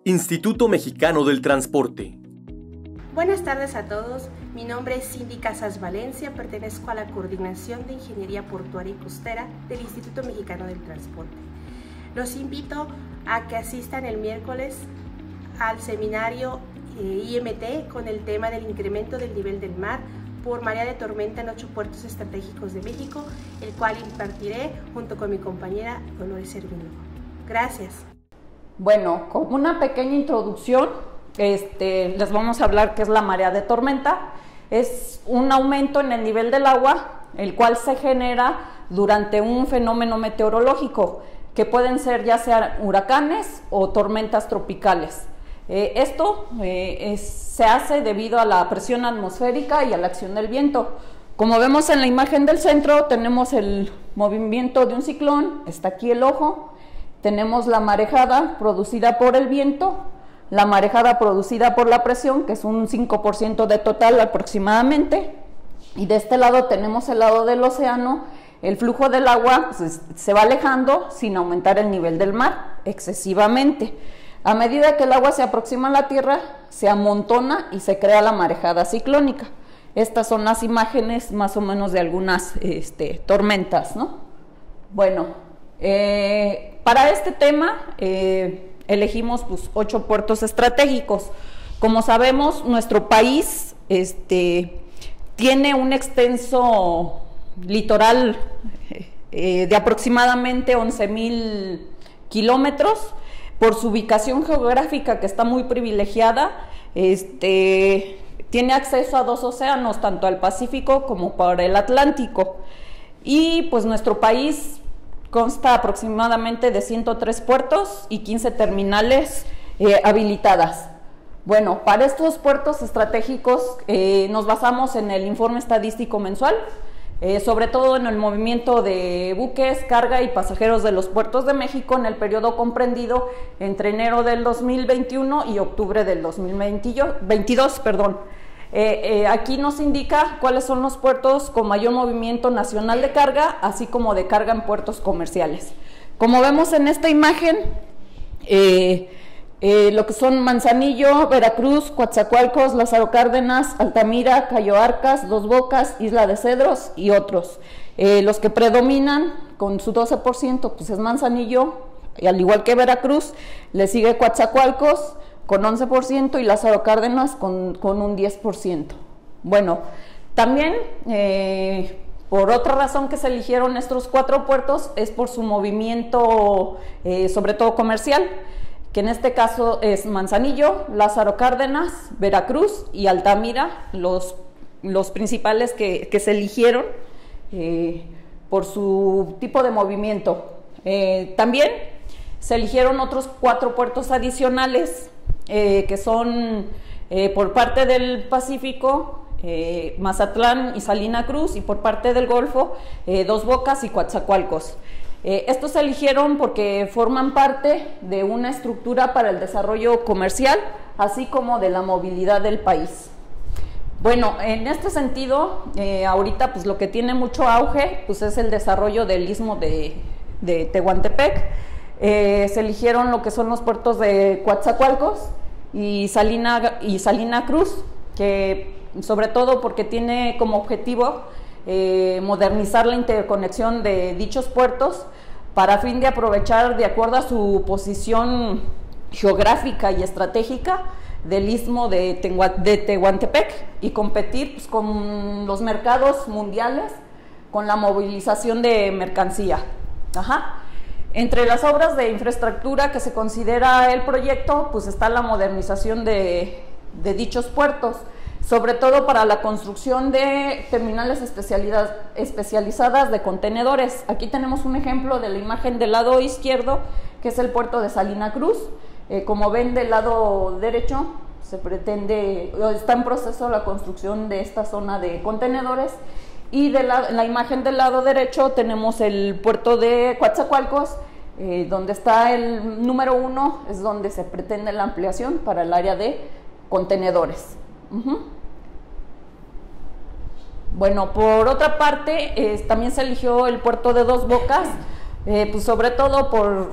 Instituto Mexicano del Transporte. Buenas tardes a todos, mi nombre es Cindy Casas Valencia, pertenezco a la Coordinación de Ingeniería Portuaria y Costera del Instituto Mexicano del Transporte. Los invito a que asistan el miércoles al seminario IMT con el tema del incremento del nivel del mar por marea de tormenta en 8 puertos estratégicos de México, el cual impartiré junto con mi compañera Dolores Servino. Gracias. Bueno, como una pequeña introducción, les vamos a hablar qué es la marea de tormenta. Es un aumento en el nivel del agua, el cual se genera durante un fenómeno meteorológico, que pueden ser ya sea huracanes o tormentas tropicales. Esto se hace debido a la presión atmosférica y a la acción del viento. Como vemos en la imagen del centro, tenemos el movimiento de un ciclón, está aquí el ojo. Tenemos la marejada producida por el viento, la marejada producida por la presión, que es un 5% de total aproximadamente, y de este lado tenemos el lado del océano. El flujo del agua se va alejando sin aumentar el nivel del mar excesivamente. A medida que el agua se aproxima a la tierra, se amontona y se crea la marejada ciclónica. Estas son las imágenes más o menos de algunas tormentas, ¿no? Bueno, para este tema elegimos 8 puertos estratégicos. Como sabemos, nuestro país tiene un extenso litoral de aproximadamente 11,000 kilómetros. Por su ubicación geográfica, que está muy privilegiada, tiene acceso a 2 océanos, tanto al Pacífico como por el Atlántico. Y pues nuestro país consta aproximadamente de 103 puertos y 15 terminales habilitadas. Bueno, para estos puertos estratégicos nos basamos en el informe estadístico mensual, sobre todo en el movimiento de buques, carga y pasajeros de los puertos de México en el periodo comprendido entre enero del 2021 y octubre del 2022. Aquí nos indica cuáles son los puertos con mayor movimiento nacional de carga, así como de carga en puertos comerciales. Como vemos en esta imagen, lo que son Manzanillo, Veracruz, Coatzacoalcos, Lázaro Cárdenas, Altamira, Cayo Arcas, Dos Bocas, Isla de Cedros y otros. Los que predominan con su 12% pues es Manzanillo, y al igual que Veracruz, le sigue Coatzacoalcos con 11% y Lázaro Cárdenas con un 10%. Bueno, también por otra razón que se eligieron estos 4 puertos es por su movimiento, sobre todo comercial, que en este caso es Manzanillo, Lázaro Cárdenas, Veracruz y Altamira, los principales que se eligieron por su tipo de movimiento. También se eligieron otros 4 puertos adicionales, que son por parte del Pacífico, Mazatlán y Salina Cruz, y por parte del Golfo, Dos Bocas y Coatzacoalcos. Estos se eligieron porque forman parte de una estructura para el desarrollo comercial, así como de la movilidad del país. Bueno, en este sentido, ahorita pues lo que tiene mucho auge pues es el desarrollo del istmo de Tehuantepec. Se eligieron lo que son los puertos de Coatzacoalcos y Salina Cruz, que sobre todo porque tiene como objetivo modernizar la interconexión de dichos puertos para fin de aprovechar, de acuerdo a su posición geográfica y estratégica, del istmo de Tehuantepec y competir pues, con los mercados mundiales con la movilización de mercancía. Entre las obras de infraestructura que se considera el proyecto, pues está la modernización de dichos puertos, sobre todo para la construcción de terminales especializadas de contenedores. Aquí tenemos un ejemplo de la imagen del lado izquierdo, que es el puerto de Salina Cruz. Como ven, del lado derecho está en proceso la construcción de esta zona de contenedores, y en la imagen del lado derecho tenemos el puerto de Coatzacoalcos, donde está el número 1, es donde se pretende la ampliación para el área de contenedores. Bueno, por otra parte, también se eligió el puerto de Dos Bocas, pues sobre todo por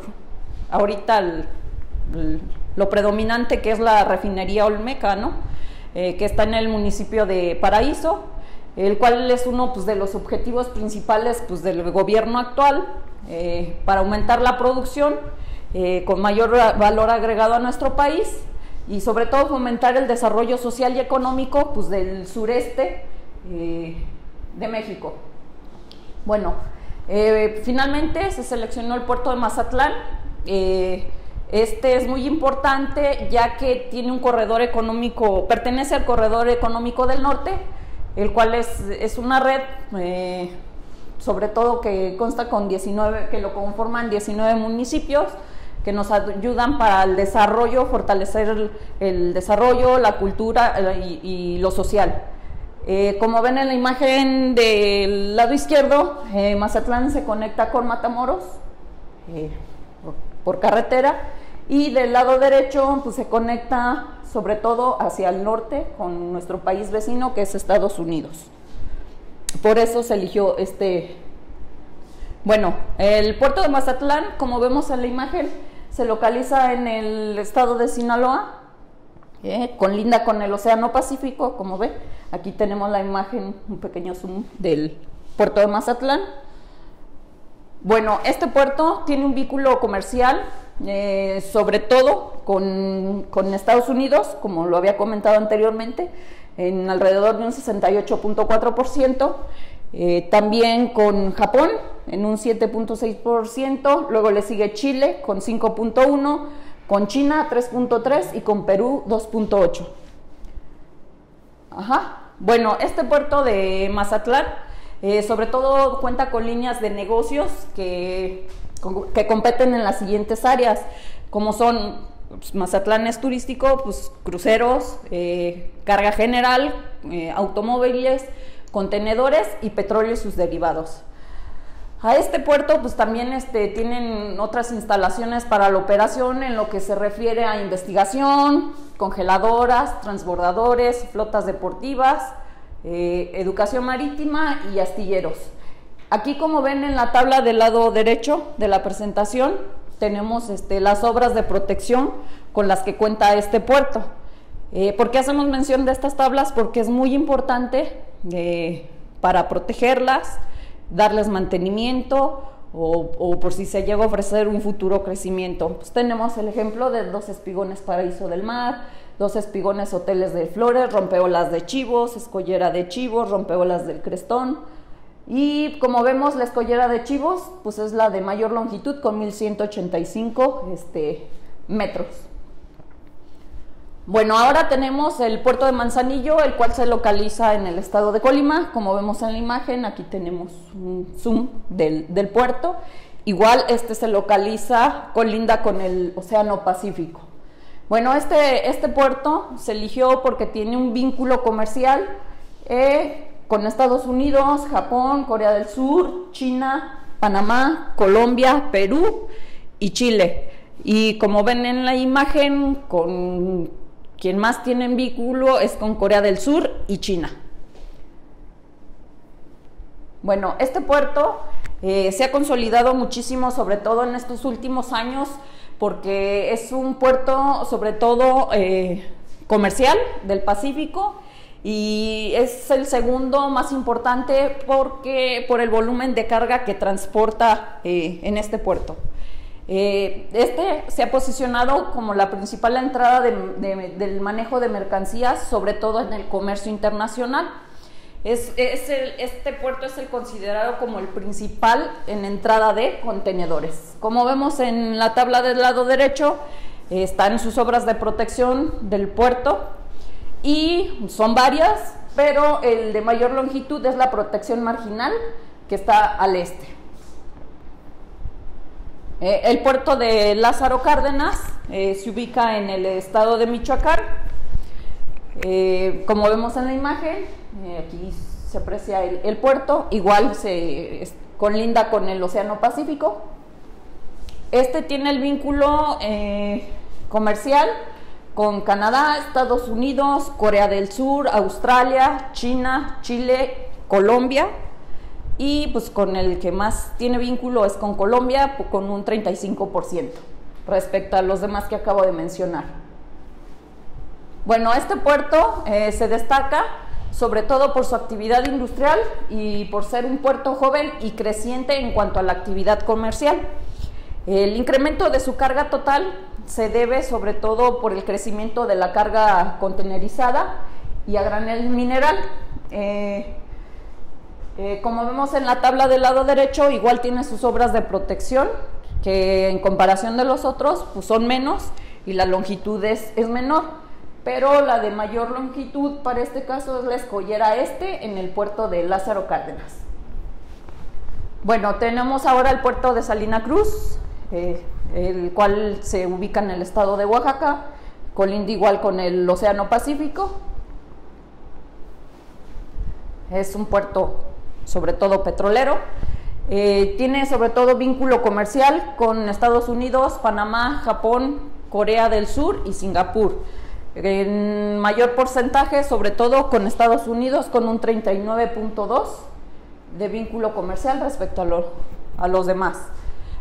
ahorita lo predominante, que es la refinería Olmeca, ¿no? Que está en el municipio de Paraíso, el cual es uno, pues, de los objetivos principales, pues, del gobierno actual, para aumentar la producción con mayor valor agregado a nuestro país y sobre todo fomentar el desarrollo social y económico, pues, del sureste de México. Bueno, finalmente se seleccionó el puerto de Mazatlán. Este es muy importante ya que tiene un corredor económico, pertenece al corredor económico del norte, el cual es una red, sobre todo que consta con 19, que lo conforman 19 municipios, que nos ayudan para el desarrollo, fortalecer el desarrollo, la cultura y lo social. Como ven en la imagen del lado izquierdo, Mazatlán se conecta con Matamoros por carretera, y del lado derecho, pues, se conecta sobre todo hacia el norte con nuestro país vecino, que es Estados Unidos. Por eso se eligió Bueno, el puerto de Mazatlán, como vemos en la imagen, se localiza en el estado de Sinaloa, colinda con el Océano Pacífico, como ve. Aquí tenemos la imagen, un pequeño zoom del puerto de Mazatlán. Bueno, este puerto tiene un vínculo comercial, sobre todo con Estados Unidos, como lo había comentado anteriormente, en alrededor de un 68.4%, también con Japón en un 7.6%, luego le sigue Chile con 5.1%, con China 3.3% y con Perú 2.8%. Bueno, este puerto de Mazatlán sobre todo cuenta con líneas de negocios que competen en las siguientes áreas, como son, pues, Mazatlán es turístico, pues, cruceros, carga general, automóviles, contenedores y petróleo y sus derivados. A este puerto, pues, también tienen otras instalaciones para la operación en lo que se refiere a investigación, congeladoras, transbordadores, flotas deportivas, educación marítima y astilleros. Aquí, como ven en la tabla del lado derecho de la presentación, tenemos las obras de protección con las que cuenta este puerto. ¿Por qué hacemos mención de estas tablas? Porque es muy importante para protegerlas, darles mantenimiento o por si se llega a ofrecer un futuro crecimiento. Pues tenemos el ejemplo de 2 espigones Paraíso del Mar, 2 espigones Hoteles de Flores, rompeolas de Chivos, escollera de Chivos, rompeolas del Crestón. Y como vemos, la escollera de Chivos, pues, es la de mayor longitud con 1185 metros. Bueno, ahora tenemos el puerto de Manzanillo, el cual se localiza en el estado de Colima. Como vemos en la imagen, aquí tenemos un zoom del puerto. Igual se localiza, colinda con el Océano Pacífico. Bueno, este puerto se eligió porque tiene un vínculo comercial con Estados Unidos, Japón, Corea del Sur, China, Panamá, Colombia, Perú y Chile. Y como ven en la imagen, con quien más tiene vínculo es con Corea del Sur y China. Bueno, este puerto se ha consolidado muchísimo, sobre todo en estos últimos años, porque es un puerto sobre todo comercial del Pacífico, y es el segundo más importante por el volumen de carga que transporta en este puerto. Se ha posicionado como la principal entrada del manejo de mercancías, sobre todo en el comercio internacional. Este puerto es el considerado como el principal en entrada de contenedores. Como vemos en la tabla del lado derecho, están sus obras de protección del puerto, y son varias, pero el de mayor longitud es la protección marginal, que está al este. El puerto de Lázaro Cárdenas se ubica en el estado de Michoacán. Como vemos en la imagen, aquí se aprecia el puerto, igual colinda con el Océano Pacífico. Tiene el vínculo comercial con Canadá, Estados Unidos, Corea del Sur, Australia, China, Chile, Colombia, y pues con el que más tiene vínculo es con Colombia, con un 35%. respecto a los demás que acabo de mencionar. Bueno, este puerto se destaca sobre todo por su actividad industrial y por ser un puerto joven y creciente en cuanto a la actividad comercial. El incremento de su carga total se debe sobre todo por el crecimiento de la carga contenerizada y a granel mineral. Como vemos en la tabla del lado derecho, igual tiene sus obras de protección, que en comparación de los otros pues son menos y la longitud es menor, pero la de mayor longitud para este caso es la escollera este en el puerto de Lázaro Cárdenas. Bueno, tenemos ahora el puerto de Salina Cruz, el cual se ubica en el estado de Oaxaca, colinda igual con el Océano Pacífico. Es un puerto sobre todo petrolero. Tiene sobre todo vínculo comercial con Estados Unidos, Panamá, Japón, Corea del Sur y Singapur. En mayor porcentaje, sobre todo con Estados Unidos, con un 39.2 de vínculo comercial respecto a los demás.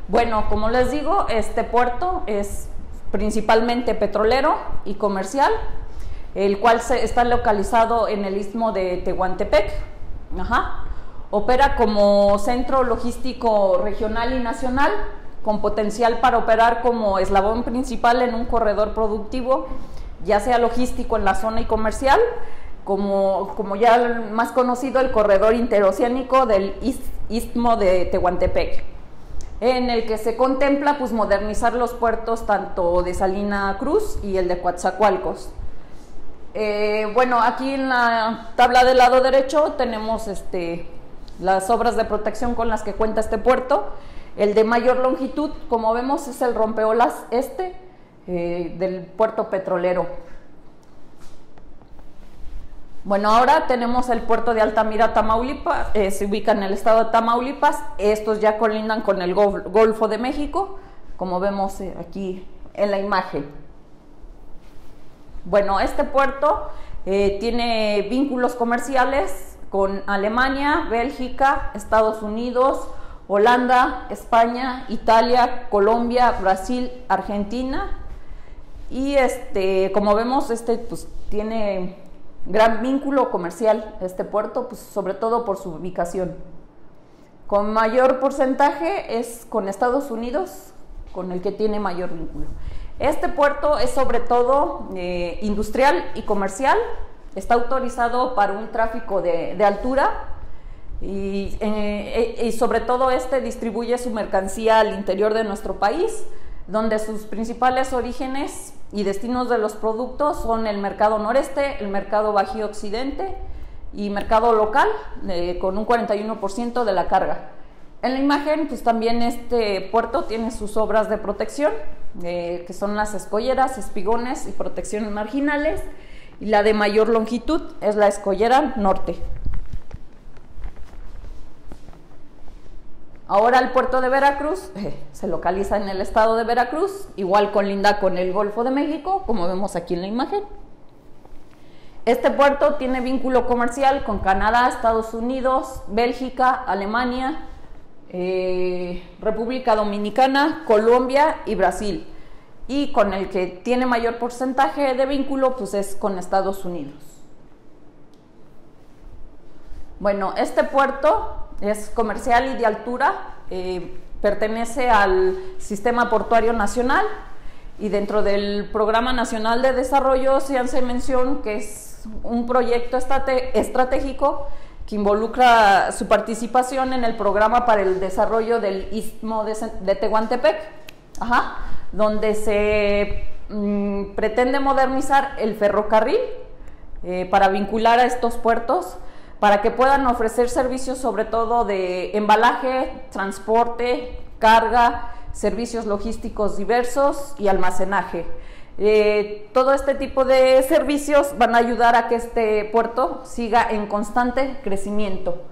Bueno, como les digo, este puerto es principalmente petrolero y comercial, el cual está localizado en el istmo de Tehuantepec. Opera como centro logístico regional y nacional, con potencial para operar como eslabón principal en un corredor productivo, ya sea logístico en la zona y comercial, como ya más conocido el corredor interoceánico del istmo de Tehuantepec, en el que se contempla pues modernizar los puertos tanto de Salina Cruz y el de Coatzacoalcos. Bueno, aquí en la tabla del lado derecho tenemos las obras de protección con las que cuenta este puerto. El de mayor longitud, como vemos, es el rompeolas del puerto petrolero. Bueno, ahora tenemos el puerto de Altamira, Tamaulipas, se ubica en el estado de Tamaulipas. Estos ya colindan con el Golfo de México, como vemos aquí en la imagen. Bueno, este puerto tiene vínculos comerciales con Alemania, Bélgica, Estados Unidos, Holanda, España, Italia, Colombia, Brasil, Argentina. Y como vemos, pues tiene gran vínculo comercial este puerto, pues sobre todo por su ubicación. Con mayor porcentaje es con Estados Unidos, con el que tiene mayor vínculo. Este puerto es sobre todo industrial y comercial, está autorizado para un tráfico de altura y sobre todo distribuye su mercancía al interior de nuestro país, donde sus principales orígenes y destinos de los productos son el mercado noreste, el mercado bajío occidente y mercado local, con un 41% de la carga. En la imagen, pues también este puerto tiene sus obras de protección, que son las escolleras, espigones y protecciones marginales, y la de mayor longitud es la escollera norte. Ahora el puerto de Veracruz se localiza en el estado de Veracruz, igual colinda con el Golfo de México, como vemos aquí en la imagen. Este puerto tiene vínculo comercial con Canadá, Estados Unidos, Bélgica, Alemania, República Dominicana, Colombia y Brasil, y con el que tiene mayor porcentaje de vínculo pues es con Estados Unidos. Bueno, este puerto es comercial y de altura, pertenece al Sistema Portuario Nacional y dentro del Programa Nacional de Desarrollo se hace mención que es un proyecto estratégico que involucra su participación en el Programa para el Desarrollo del Istmo de Tehuantepec, donde se pretende modernizar el ferrocarril para vincular a estos puertos, para que puedan ofrecer servicios sobre todo de embalaje, transporte, carga, servicios logísticos diversos y almacenaje. Todo este tipo de servicios van a ayudar a que este puerto siga en constante crecimiento.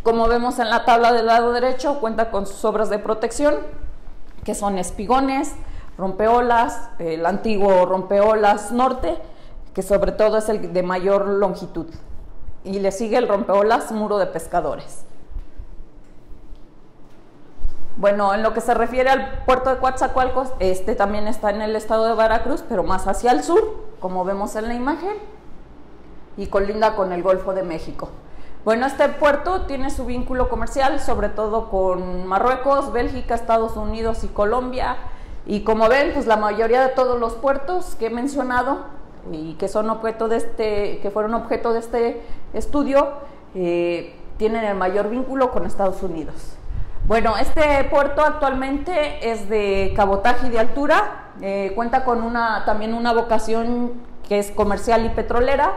Como vemos en la tabla del lado derecho, cuenta con sus obras de protección, que son espigones, rompeolas, el antiguo rompeolas norte, que sobre todo es el de mayor longitud. Y le sigue el rompeolas muro de pescadores. Bueno, en lo que se refiere al puerto de Coatzacoalcos, este también está en el estado de Veracruz, pero más hacia el sur, como vemos en la imagen, y colinda con el Golfo de México. Bueno, este puerto tiene su vínculo comercial, sobre todo con Marruecos, Bélgica, Estados Unidos y Colombia. Y como ven, pues la mayoría de todos los puertos que he mencionado y que son que fueron objeto de este estudio, tienen el mayor vínculo con Estados Unidos. Bueno, este puerto actualmente es de cabotaje y de altura, cuenta con también una vocación que es comercial y petrolera,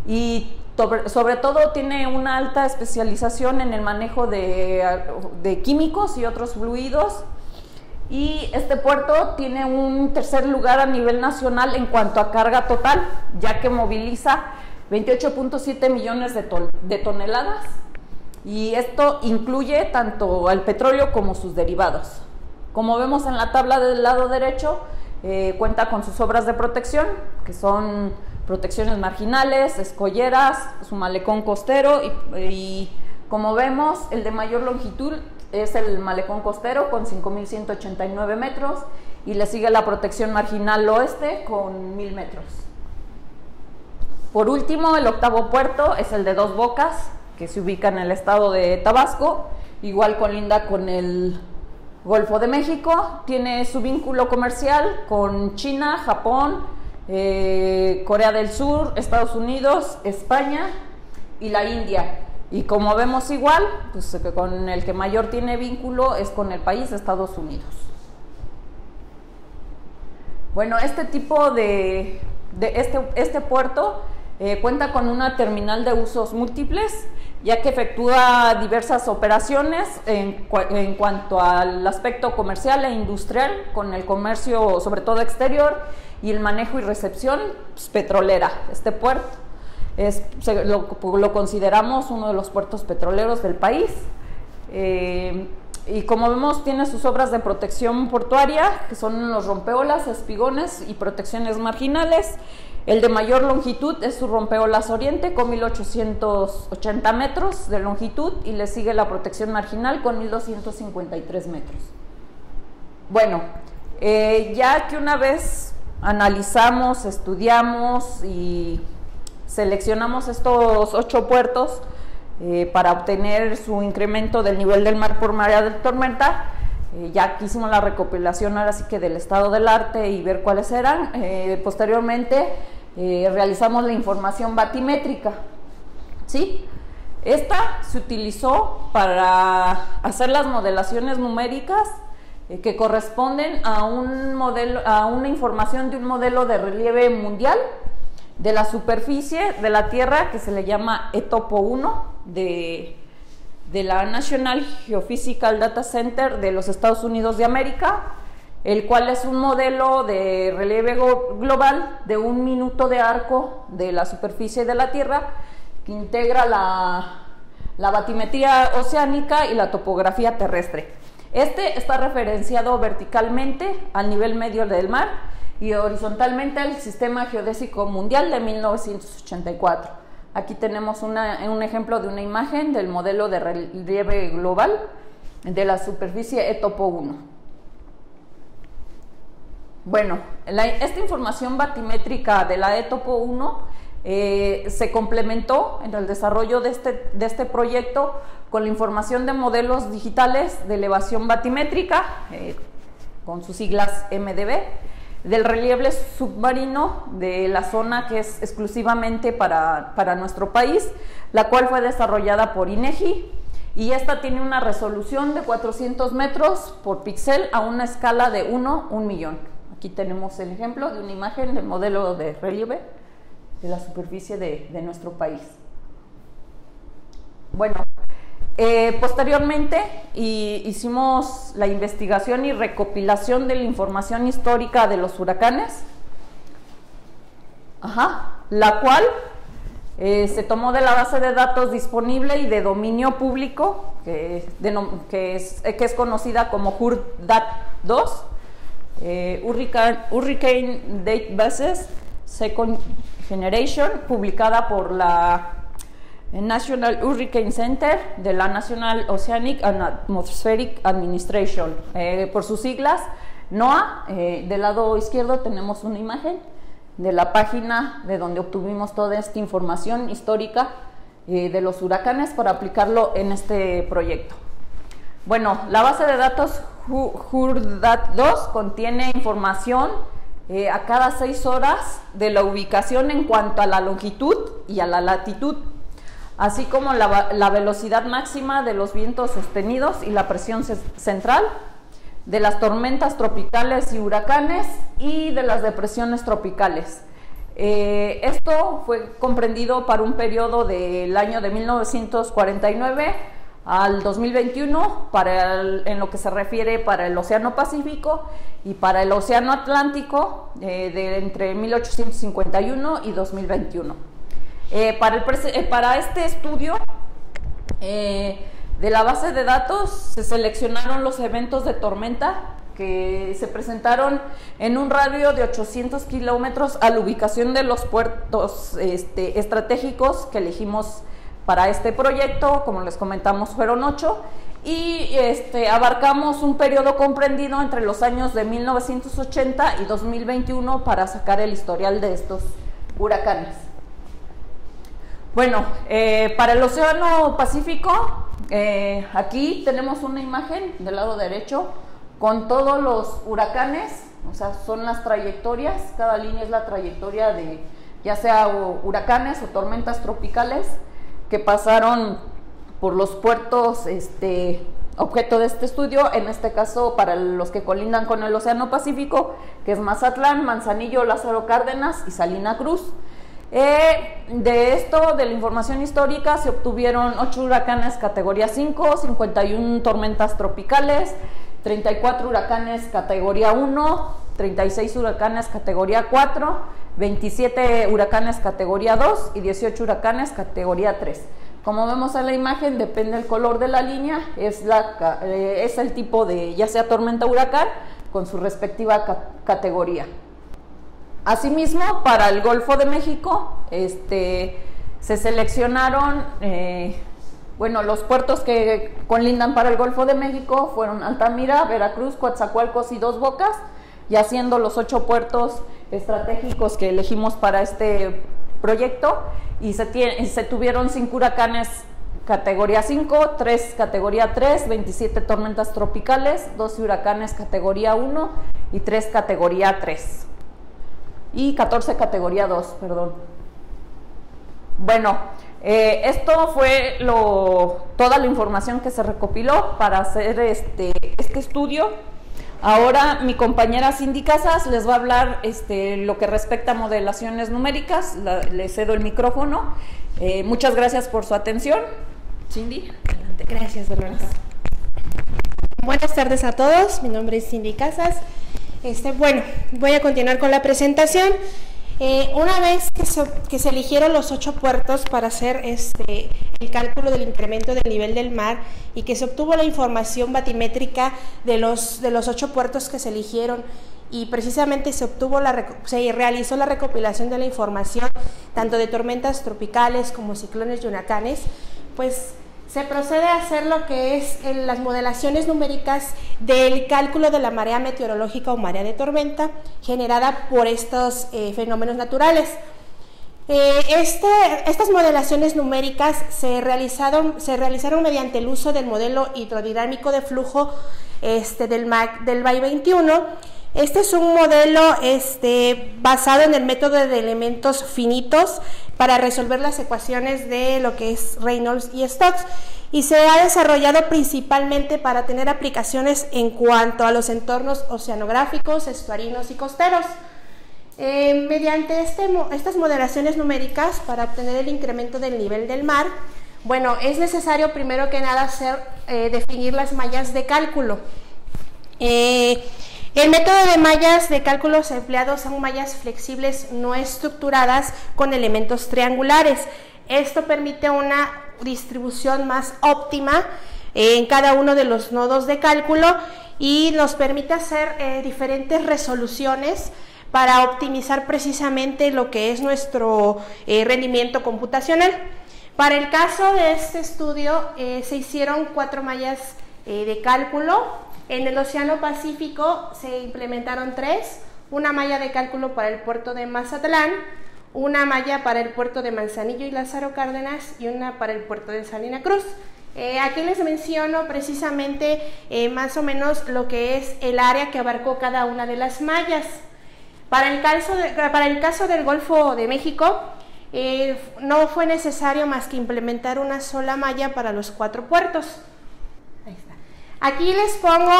y sobre todo tiene una alta especialización en el manejo de químicos y otros fluidos, y este puerto tiene un tercer lugar a nivel nacional en cuanto a carga total, ya que moviliza 28.7 millones de toneladas, y esto incluye tanto el petróleo como sus derivados. Como vemos en la tabla del lado derecho, cuenta con sus obras de protección, que son protecciones marginales, escolleras, su malecón costero, y como vemos, el de mayor longitud es el malecón costero con 5.189 metros, y le sigue la protección marginal oeste con 1.000 metros. Por último, el octavo puerto es el de Dos Bocas, que se ubica en el estado de Tabasco, igual colinda con el Golfo de México. Tiene su vínculo comercial con China, Japón, Corea del Sur, Estados Unidos, España y la India. Y como vemos igual, pues con el que mayor tiene vínculo es con el país Estados Unidos. Bueno, este tipo este puerto cuenta con una terminal de usos múltiples, ya que efectúa diversas operaciones en cuanto al aspecto comercial e industrial, con el comercio sobre todo exterior y el manejo y recepción petrolera. Este puerto lo consideramos uno de los puertos petroleros del país, y como vemos tiene sus obras de protección portuaria, que son los rompeolas, espigones y protecciones marginales. El de mayor longitud es su rompeolas oriente con 1.880 metros de longitud, y le sigue la protección marginal con 1.253 metros. Bueno, ya que una vez analizamos, estudiamos y seleccionamos estos 8 puertos para obtener su incremento del nivel del mar por marea de tormenta, ya que hicimos la recopilación ahora sí que del estado del arte y ver cuáles eran, posteriormente realizamos la información batimétrica, ¿sí? Esta se utilizó para hacer las modelaciones numéricas que corresponden a una información de un modelo de relieve mundial de la superficie de la Tierra, que se le llama ETOPO 1 de la National Geophysical Data Center de los Estados Unidos de América, el cual es un modelo de relieve global de 1 minuto de arco de la superficie de la Tierra, que integra la batimetría oceánica y la topografía terrestre. Este está referenciado verticalmente al nivel medio del mar y horizontalmente al Sistema Geodésico Mundial de 1984. Aquí tenemos un ejemplo de una imagen del modelo de relieve global de la superficie ETOPO 1. Bueno, esta información batimétrica de la ETOPO 1 se complementó en el desarrollo de este proyecto con la información de modelos digitales de elevación batimétrica, con sus siglas MDB, del relieve submarino de la zona que es exclusivamente para nuestro país, la cual fue desarrollada por INEGI, y esta tiene una resolución de 400 metros por píxel a una escala de 1 millón. Aquí tenemos el ejemplo de una imagen del modelo de relieve de la superficie de nuestro país. Bueno, posteriormente hicimos la investigación y recopilación de la información histórica de los huracanes, la cual se tomó de la base de datos disponible y de dominio público, que es conocida como HURDAT-2, Hurricane Databases Second Generation, publicada por la National Hurricane Center de la National Oceanic and Atmospheric Administration, por sus siglas NOAA. Del lado izquierdo tenemos una imagen de la página de donde obtuvimos toda esta información histórica de los huracanes para aplicarlo en este proyecto. Bueno, la base de datos HURDAT-2 contiene información a cada 6 horas de la ubicación en cuanto a la longitud y a la latitud, así como la velocidad máxima de los vientos sostenidos y la presión central, de las tormentas tropicales y huracanes y de las depresiones tropicales. Esto fue comprendido para un periodo del año de 1949 al 2021 en lo que se refiere para el Océano Pacífico y para el Océano Atlántico de entre 1851 y 2021. Para este estudio de la base de datos se seleccionaron los eventos de tormenta que se presentaron en un radio de 800 kilómetros a la ubicación de los puertos estratégicos que elegimos para este proyecto. Como les comentamos, fueron 8 y abarcamos un periodo comprendido entre los años de 1980 y 2021 para sacar el historial de estos huracanes. Bueno, para el Océano Pacífico, aquí tenemos una imagen del lado derecho con todos los huracanes, o sea, son las trayectorias, cada línea es la trayectoria de ya sea huracanes o tormentas tropicales que pasaron por los puertos objeto de este estudio, en este caso para los que colindan con el Océano Pacífico, que es Mazatlán, Manzanillo, Lázaro Cárdenas y Salina Cruz. De la información histórica se obtuvieron 8 huracanes categoría 5, 51 tormentas tropicales, 34 huracanes categoría 1, 36 huracanes categoría 4, 27 huracanes categoría 2 y 18 huracanes categoría 3. Como vemos en la imagen, depende del color de la línea, es el tipo de ya sea tormenta o huracán con su respectiva categoría. Asimismo, para el Golfo de México, se seleccionaron, los puertos que colindan para el Golfo de México fueron Altamira, Veracruz, Coatzacoalcos y Dos Bocas, y haciendo los 8 puertos estratégicos que elegimos para este proyecto, y se tuvieron 5 huracanes categoría 5, 3 categoría 3, 27 tormentas tropicales, 12 huracanes categoría 1 y 3 categoría 3. Y 14 categoría 2, perdón. Bueno, esto fue toda la información que se recopiló para hacer este estudio. Ahora mi compañera Cindy Casas les va a hablar lo que respecta a modelaciones numéricas. Le cedo el micrófono. Muchas gracias por su atención. Cindy, adelante. Gracias, Dolores. Buenas tardes a todos, mi nombre es Cindy Casas. Voy a continuar con la presentación. Una vez que se eligieron los 8 puertos para hacer el cálculo del incremento del nivel del mar y que se obtuvo la información batimétrica de los 8 puertos que se eligieron, y precisamente se realizó la recopilación de la información tanto de tormentas tropicales como ciclones y huracanes, pues se procede a hacer lo que es las modelaciones numéricas del cálculo de la marea meteorológica o marea de tormenta generada por estos fenómenos naturales. Estas modelaciones numéricas se realizaron mediante el uso del modelo hidrodinámico de flujo del BAI 21. Este es un modelo basado en el método de elementos finitos para resolver las ecuaciones de lo que es Reynolds y Stokes, y se ha desarrollado principalmente para tener aplicaciones en cuanto a los entornos oceanográficos, estuarinos y costeros. Mediante estas modelaciones numéricas para obtener el incremento del nivel del mar, es necesario primero que nada definir las mallas de cálculo. El método de mallas de cálculos empleados son mallas flexibles no estructuradas con elementos triangulares. Esto permite una distribución más óptima en cada uno de los nodos de cálculo y nos permite hacer diferentes resoluciones para optimizar precisamente lo que es nuestro rendimiento computacional. Para el caso de este estudio se hicieron 4 mallas de cálculo. En el Océano Pacífico se implementaron 3, una malla de cálculo para el puerto de Mazatlán, una malla para el puerto de Manzanillo y Lázaro Cárdenas y una para el puerto de Salina Cruz. Aquí les menciono precisamente más o menos lo que es el área que abarcó cada una de las mallas. Para el caso del Golfo de México, no fue necesario más que implementar una sola malla para los 4 puertos. Ahí está. Aquí les pongo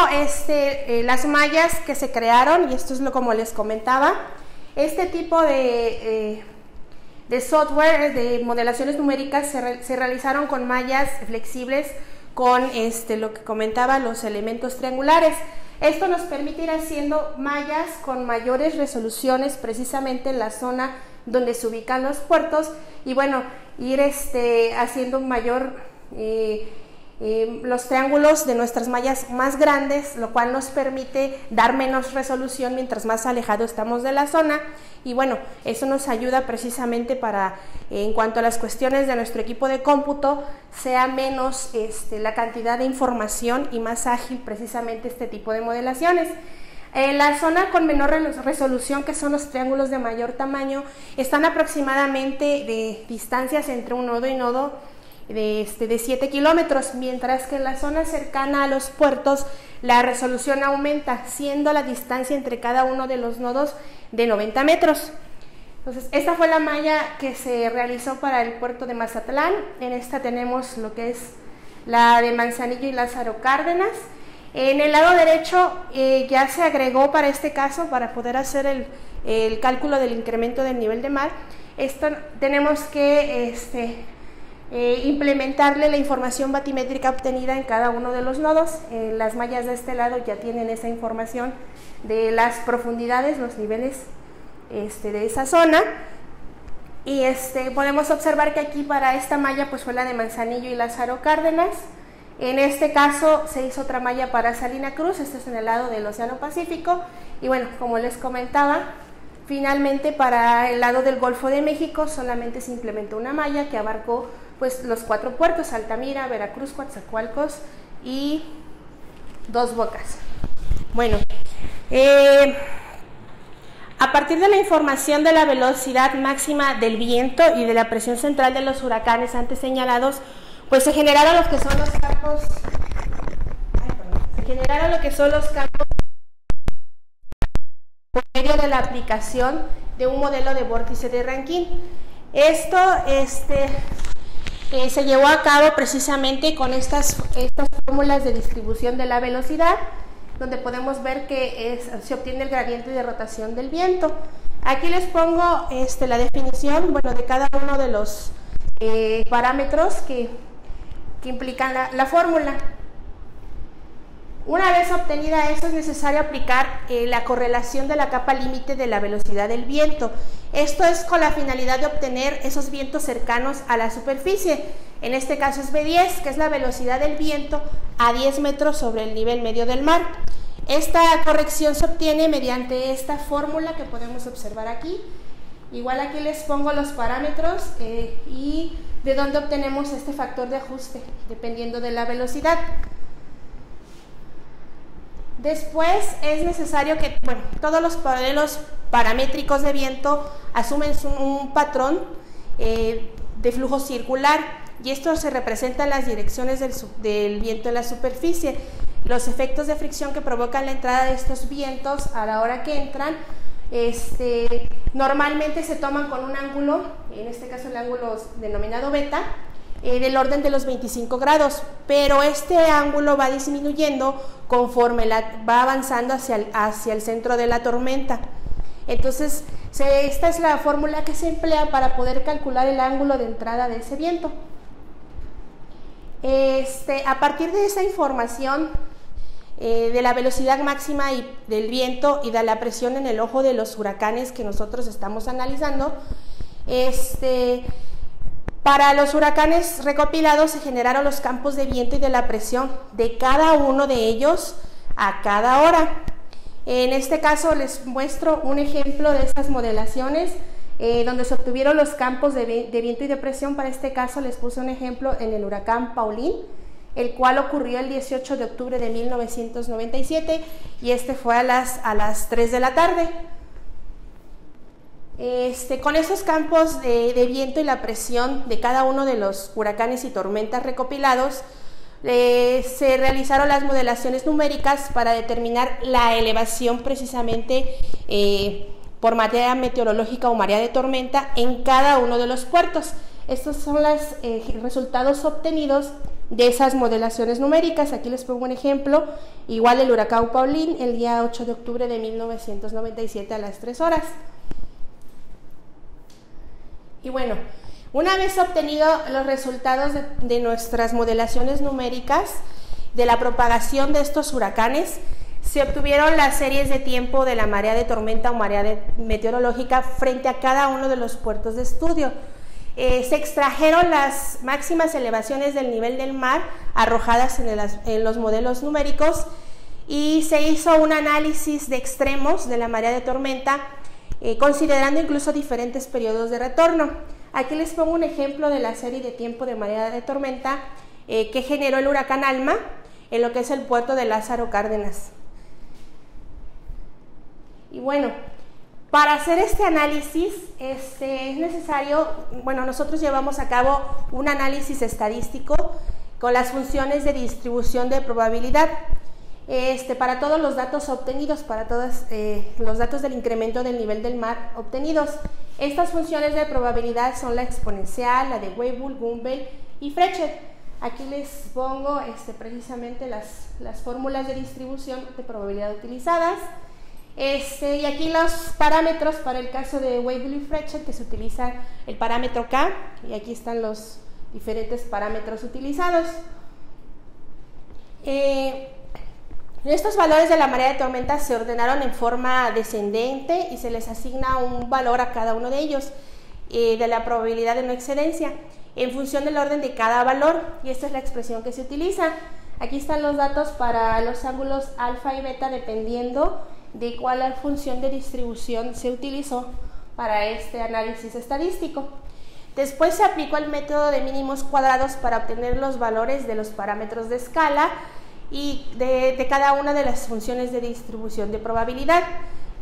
las mallas que se crearon, y esto es como les comentaba. Este tipo de software de modelaciones numéricas se realizaron con mallas flexibles con lo que comentaba, los elementos triangulares. Esto nos permite ir haciendo mallas con mayores resoluciones precisamente en la zona donde se ubican los puertos y bueno, ir haciendo mayor los triángulos de nuestras mallas más grandes, lo cual nos permite dar menos resolución mientras más alejado estamos de la zona y bueno, eso nos ayuda precisamente para, en cuanto a las cuestiones de nuestro equipo de cómputo, sea menos la cantidad de información y más ágil precisamente este tipo de modelaciones. En la zona con menor resolución, que son los triángulos de mayor tamaño, están aproximadamente de distancias entre un nodo y nodo de 7 kilómetros, mientras que en la zona cercana a los puertos la resolución aumenta, siendo la distancia entre cada uno de los nodos de 90 metros. Entonces, esta fue la malla que se realizó para el puerto de Mazatlán. En esta tenemos lo que es la de Manzanillo y Lázaro Cárdenas. En el lado derecho ya se agregó para este caso, para poder hacer el cálculo del incremento del nivel de mar, esto tenemos que implementarle la información batimétrica obtenida en cada uno de los nodos. Las mallas de este lado ya tienen esa información de las profundidades, los niveles de esa zona. Y podemos observar que aquí para esta malla pues fue la de Manzanillo y Lázaro Cárdenas. En este caso se hizo otra malla para Salina Cruz, este es en el lado del Océano Pacífico. Y bueno, como les comentaba, finalmente para el lado del Golfo de México solamente se implementó una malla que abarcó pues los 4 puertos, Altamira, Veracruz, Coatzacoalcos y Dos Bocas. Bueno, a partir de la información de la velocidad máxima del viento y de la presión central de los huracanes antes señalados, pues se generaron lo que son los campos, por medio de la aplicación de un modelo de vórtice de Rankine. Esto se llevó a cabo precisamente con estas fórmulas de distribución de la velocidad, donde podemos ver que se obtiene el gradiente de rotación del viento. Aquí les pongo la definición, bueno, de cada uno de los parámetros que implican la fórmula. Una vez obtenida eso, es necesario aplicar la correlación de la capa límite de la velocidad del viento. Esto es con la finalidad de obtener esos vientos cercanos a la superficie. En este caso es V10, que es la velocidad del viento a 10 metros sobre el nivel medio del mar. Esta corrección se obtiene mediante esta fórmula que podemos observar aquí. Igual aquí les pongo los parámetros y de dónde obtenemos este factor de ajuste, dependiendo de la velocidad. Después es necesario que, bueno, todos los modelos paramétricos de viento asumen un patrón de flujo circular, y esto se representa en las direcciones del viento en la superficie. Los efectos de fricción que provocan la entrada de estos vientos a la hora que entran, normalmente se toman con un ángulo, en este caso el ángulo denominado beta, del orden de los 25 grados, pero este ángulo va disminuyendo conforme va avanzando hacia el centro de la tormenta. Entonces, esta es la fórmula que se emplea para poder calcular el ángulo de entrada de ese viento. A partir de esa información de la velocidad máxima del viento y de la presión en el ojo de los huracanes que nosotros estamos analizando, para los huracanes recopilados se generaron los campos de viento y de la presión de cada uno de ellos a cada hora. En este caso les muestro un ejemplo de estas modelaciones. donde se obtuvieron los campos de viento y de presión. Para este caso les puse un ejemplo en el huracán Pauline, el cual ocurrió el 18 de octubre de 1997 y este fue a las 3 de la tarde. Con esos campos de viento y la presión de cada uno de los huracanes y tormentas recopilados, se realizaron las modelaciones numéricas para determinar la elevación precisamente por marea meteorológica o marea de tormenta en cada uno de los puertos. Estos son los resultados obtenidos de esas modelaciones numéricas. Aquí les pongo un ejemplo, igual el huracán Pauline el día 8 de octubre de 1997 a las 3 horas. Y bueno, una vez obtenidos los resultados de nuestras modelaciones numéricas de la propagación de estos huracanes, se obtuvieron las series de tiempo de la marea de tormenta o marea meteorológica frente a cada uno de los puertos de estudio. Se extrajeron las máximas elevaciones del nivel del mar arrojadas en los modelos numéricos y se hizo un análisis de extremos de la marea de tormenta, considerando incluso diferentes periodos de retorno. Aquí les pongo un ejemplo de la serie de tiempo de marea de tormenta que generó el huracán Alma en lo que es el puerto de Lázaro Cárdenas. Y bueno, para hacer este análisis es necesario, nosotros llevamos a cabo un análisis estadístico con las funciones de distribución de probabilidad. Para todos los datos obtenidos, para todos los datos del incremento del nivel del mar obtenidos. Estas funciones de probabilidad son la exponencial, la de Weibull, Gumbel y Frechet. Aquí les pongo precisamente las fórmulas de distribución de probabilidad utilizadas. Y aquí los parámetros para el caso de Weibull y Frechet, que se utiliza el parámetro K, y aquí están los diferentes parámetros utilizados. Estos valores de la marea de tormenta se ordenaron en forma descendente y se les asigna un valor a cada uno de ellos de la probabilidad de no excedencia en función del orden de cada valor, y esta es la expresión que se utiliza. Aquí están los datos para los ángulos alfa y beta dependiendo de cuál función de distribución se utilizó para este análisis estadístico. Después se aplicó el método de mínimos cuadrados para obtener los valores de los parámetros de escala y de cada una de las funciones de distribución de probabilidad.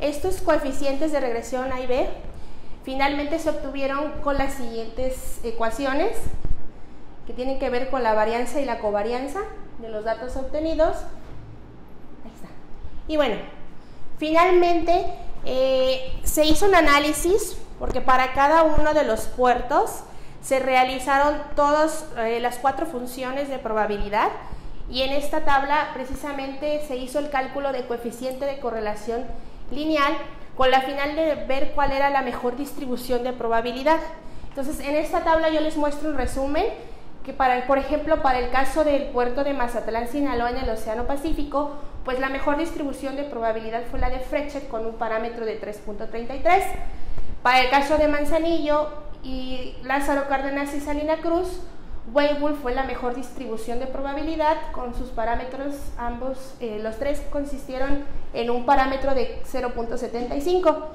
Estos coeficientes de regresión A y B finalmente se obtuvieron con las siguientes ecuaciones que tienen que ver con la varianza y la covarianza de los datos obtenidos. Ahí está. Y bueno, finalmente se hizo un análisis porque para cada uno de los puertos se realizaron todas las 4 funciones de probabilidad, y en esta tabla precisamente se hizo el cálculo de coeficiente de correlación lineal con la final de ver cuál era la mejor distribución de probabilidad. Entonces, en esta tabla yo les muestro un resumen que por ejemplo, para el caso del puerto de Mazatlán, Sinaloa, en el Océano Pacífico, pues la mejor distribución de probabilidad fue la de Frechet con un parámetro de 3.33. Para el caso de Manzanillo y Lázaro Cárdenas y Salina Cruz, Weibull fue la mejor distribución de probabilidad con sus parámetros, ambos, los tres consistieron en un parámetro de 0.75.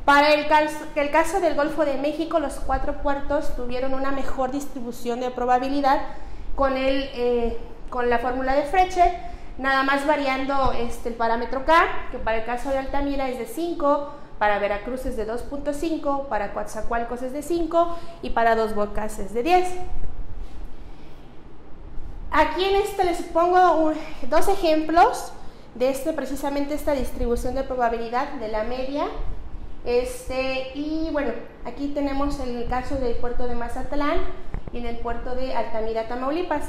Para el caso del Golfo de México, los 4 puertos tuvieron una mejor distribución de probabilidad con la fórmula de Frechet, nada más variando el parámetro K, que para el caso de Altamira es de 5, para Veracruz es de 2.5, para Coatzacoalcos es de 5 y para Dos Bocas es de 10. Aquí en les pongo 2 ejemplos de precisamente esta distribución de probabilidad de la media. Y bueno, aquí tenemos el caso del puerto de Mazatlán y en el puerto de Altamira, Tamaulipas.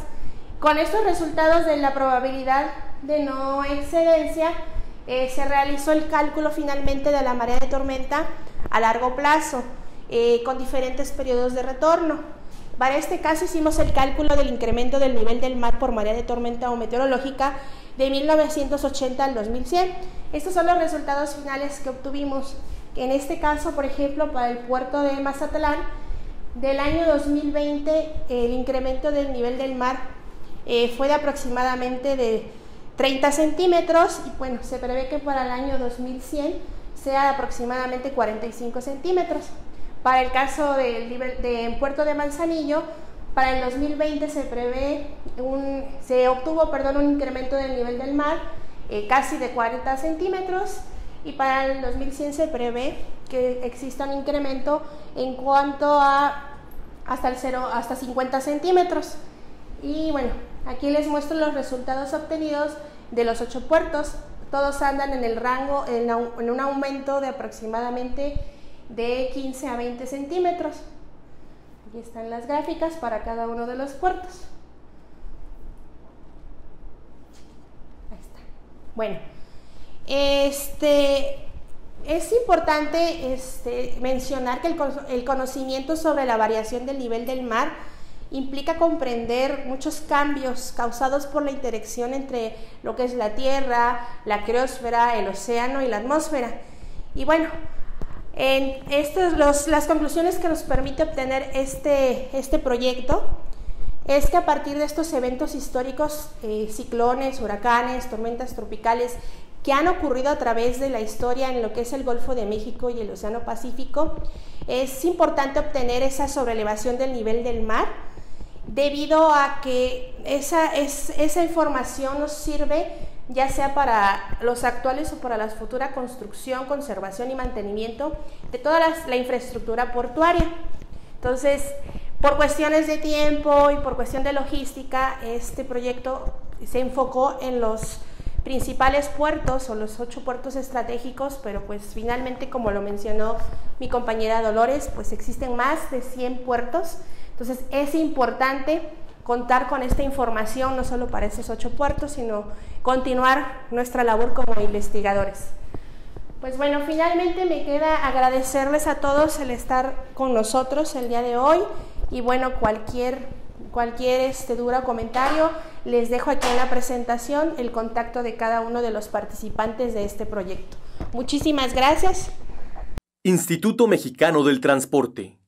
Con estos resultados de la probabilidad de no excedencia, se realizó el cálculo finalmente de la marea de tormenta a largo plazo, con diferentes periodos de retorno. Para este caso hicimos el cálculo del incremento del nivel del mar por marea de tormenta o meteorológica de 1980 al 2100. Estos son los resultados finales que obtuvimos. En este caso, por ejemplo, para el puerto de Mazatlán, del año 2020, el incremento del nivel del mar fue de aproximadamente de 30 centímetros y bueno, se prevé que para el año 2100 sea de aproximadamente 45 centímetros. Para el caso del puerto de Manzanillo, para el 2020 se obtuvo un incremento del nivel del mar casi de 40 centímetros, y para el 2100 se prevé que exista un incremento en cuanto a hasta 50 centímetros. Y bueno, aquí les muestro los resultados obtenidos de los 8 puertos. Todos andan en el rango, en un aumento de aproximadamente de 15 a 20 centímetros. Aquí están las gráficas para cada uno de los puertos. Ahí está. Bueno, es importante mencionar que el conocimiento sobre la variación del nivel del mar implica comprender muchos cambios causados por la interacción entre lo que es la Tierra, la criosfera, el océano y la atmósfera. Y bueno, las conclusiones que nos permite obtener este proyecto es que a partir de estos eventos históricos, ciclones, huracanes, tormentas tropicales, que han ocurrido a través de la historia en lo que es el Golfo de México y el Océano Pacífico, es importante obtener esa sobrelevación del nivel del mar, debido a que esa información nos sirve ya sea para los actuales o para la futura construcción, conservación y mantenimiento de toda la infraestructura portuaria. Entonces, por cuestiones de tiempo y por cuestión de logística, este proyecto se enfocó en los principales puertos o los 8 puertos estratégicos, pero pues finalmente, como lo mencionó mi compañera Dolores, pues existen más de 100 puertos. Entonces es importante contar con esta información no solo para esos 8 puertos, sino continuar nuestra labor como investigadores. Pues bueno, finalmente me queda agradecerles a todos el estar con nosotros el día de hoy, y bueno, cualquier duda o comentario, les dejo aquí en la presentación el contacto de cada uno de los participantes de este proyecto. Muchísimas gracias. Instituto Mexicano del Transporte.